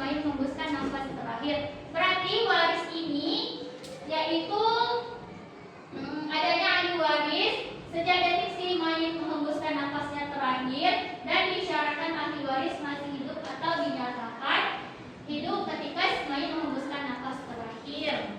Mayit menghembuskan nafas terakhir. Berarti waris ini yaitu adanya ahli waris sejak detik si mayit menghembuskan nafasnya terakhir dan disyaratkan ahli waris masih hidup atau dinyatakan hidup ketika si mayit menghembuskan nafas terakhir.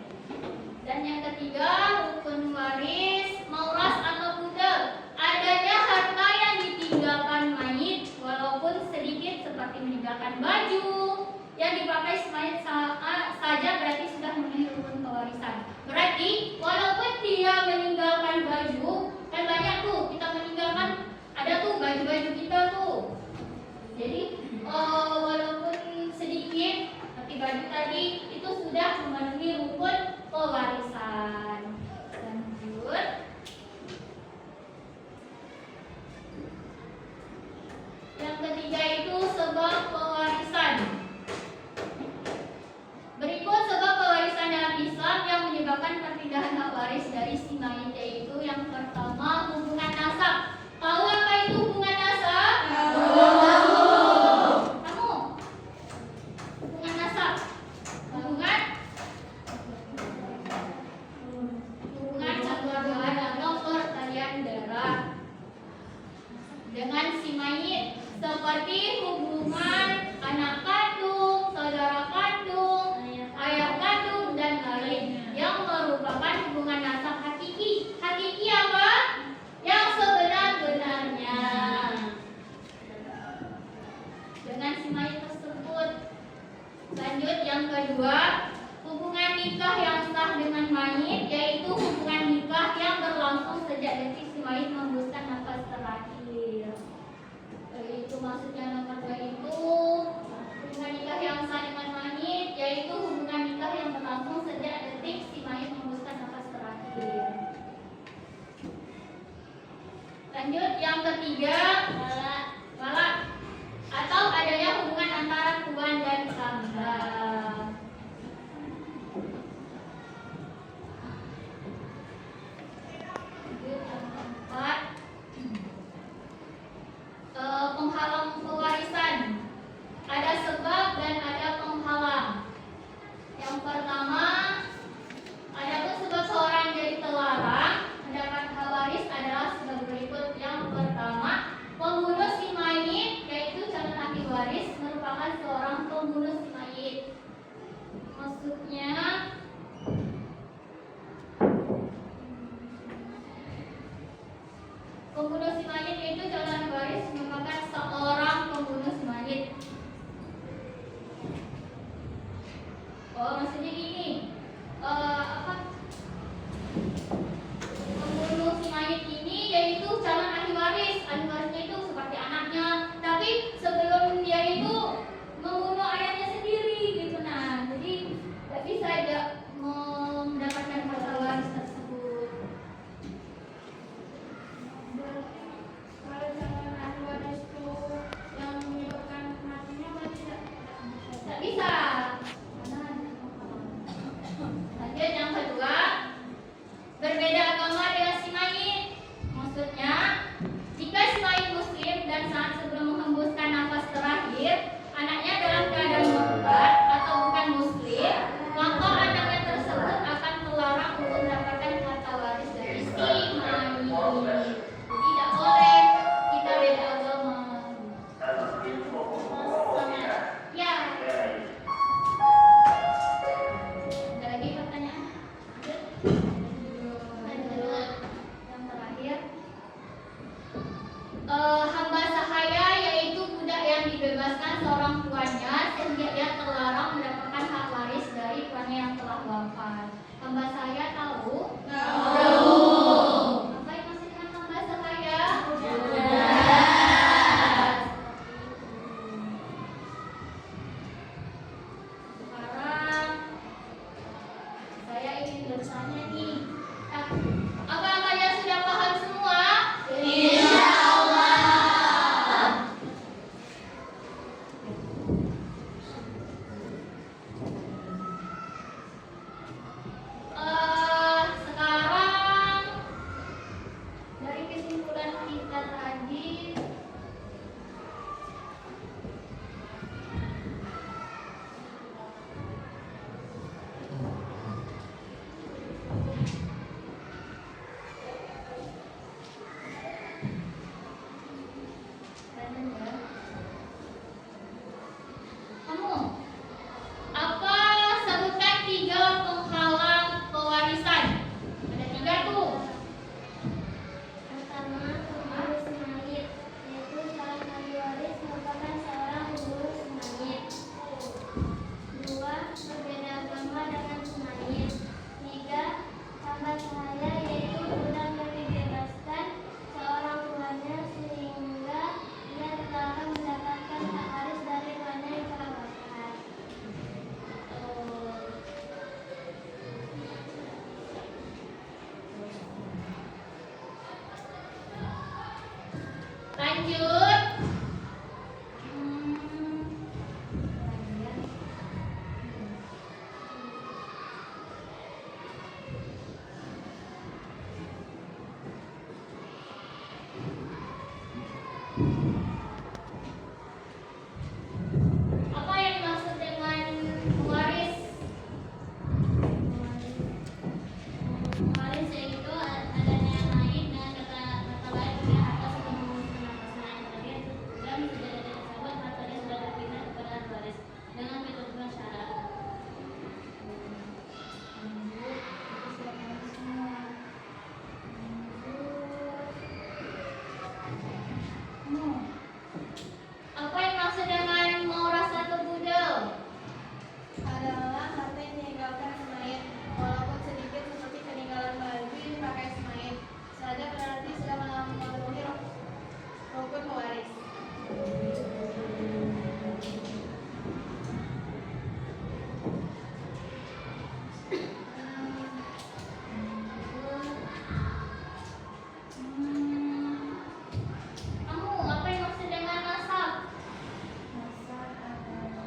Dan yang ketiga, rukun waris mauras atau budal. Adanya harta yang ditinggalkan mayit walaupun sedikit seperti meninggalkan baju yang dipakai si mayit saja berarti sudah memenuhi rukun pewarisan. Berarti walaupun dia meninggalkan baju, kan banyak tuh kita meninggalkan, ada tuh baju-baju kita tuh. Jadi walaupun sedikit tapi baju tadi itu sudah memenuhi rukun pewarisan. Lanjut. Yang ketiga itu sebab pewarisan. Berikut sebab pewarisan dalam Islam yang menyebabkan perpindahan hak waris dari si mayit, yaitu yang pertama hubungan nasab. Tahu apa itu hubungan nasab? Kamu? Hubungan nasab. Hubungan kekeluargaan atau pertalian darah dengan si mayit, seperti hubungan anak kandung, saudara kandung, ayah kandung, dan lain yang merupakan hubungan nasab hakiki. Hakiki apa? Yang sebenar-benarnya dengan si mayit tersebut. Lanjut, yang kedua, hubungan nikah yang sah dengan mayit, yaitu hubungan nikah yang berlangsung sejak detik si mayit menghembuskan nafas terakhir. Itu maksudnya nomor 2 itu hubungan nikah yang sah dengan mayit, yaitu hubungan nikah yang berlangsung sejak detik si mayit menghembuskan nafas terakhir. Lanjut, yang ketiga, walak atau adanya hubungan antara tuan dan hamba. Lanjut, yang keempat, penghalang pewarisan. Ada sebab dan ada penghalang. Yang pertama, adapun sebab seorang jadi terlarang mendapat hak waris adalah sebagai berikut. Yang pertama, pembunuh si mayit, yaitu calon ahli waris merupakan seorang pembunuh si mayit. Maksudnya pembunuh si mayit yaitu calon ahli waris merupakan seorang pembunuh si mayit. Maksudnya gini, pembunuh si mayit ini yaitu calon ahli waris. Ahli warisnya itu seperti anaknya, tapi sebelum dia itu membunuh ayahnya sendiri gitu. Nah, jadi tidak bisa dia mendapatkan harta waris tersebut. Lanjut. Apa yang dimaksud dengan pewaris? Pewaris yaitu adanya yang lain dengan kata lain punya harta sebelum menguruskan nafasnya. Tadi itu juga tidak ada tersebut hartanya sudah terpindah kepada pewaris dengan ketentuan syarat. Apa yang maksud dengan menguras satu budel? Adalah harta yang ditinggalkan Ismail, walaupun sedikit seperti peninggalan baju yang dipakai Ismail, selada berarti sudah memenuhi rukun pewaris. Kamu apa yang maksud dengan nasab? Nasab adalah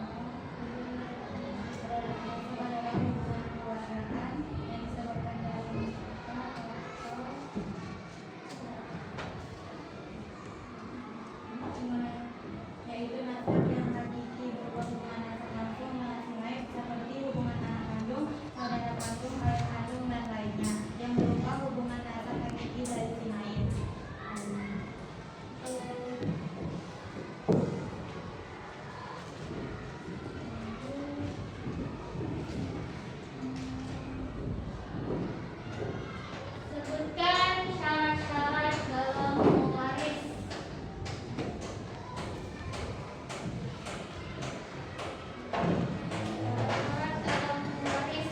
hubungan keluargaan yang disebabkan dari yaitu nasab yang hakiki berupa hubungan nasab langsung dengan Ismail seperti hubungan anak kandung, saudara kandung, ayah kandung, dan lainnya yang berupa hubungan nasab hakiki dari Ismail. Sebutkan syarat-syarat dalam mewaris. Syarat dalam mewaris.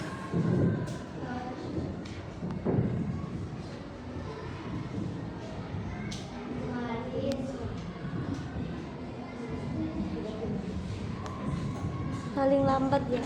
Paling lambat ya.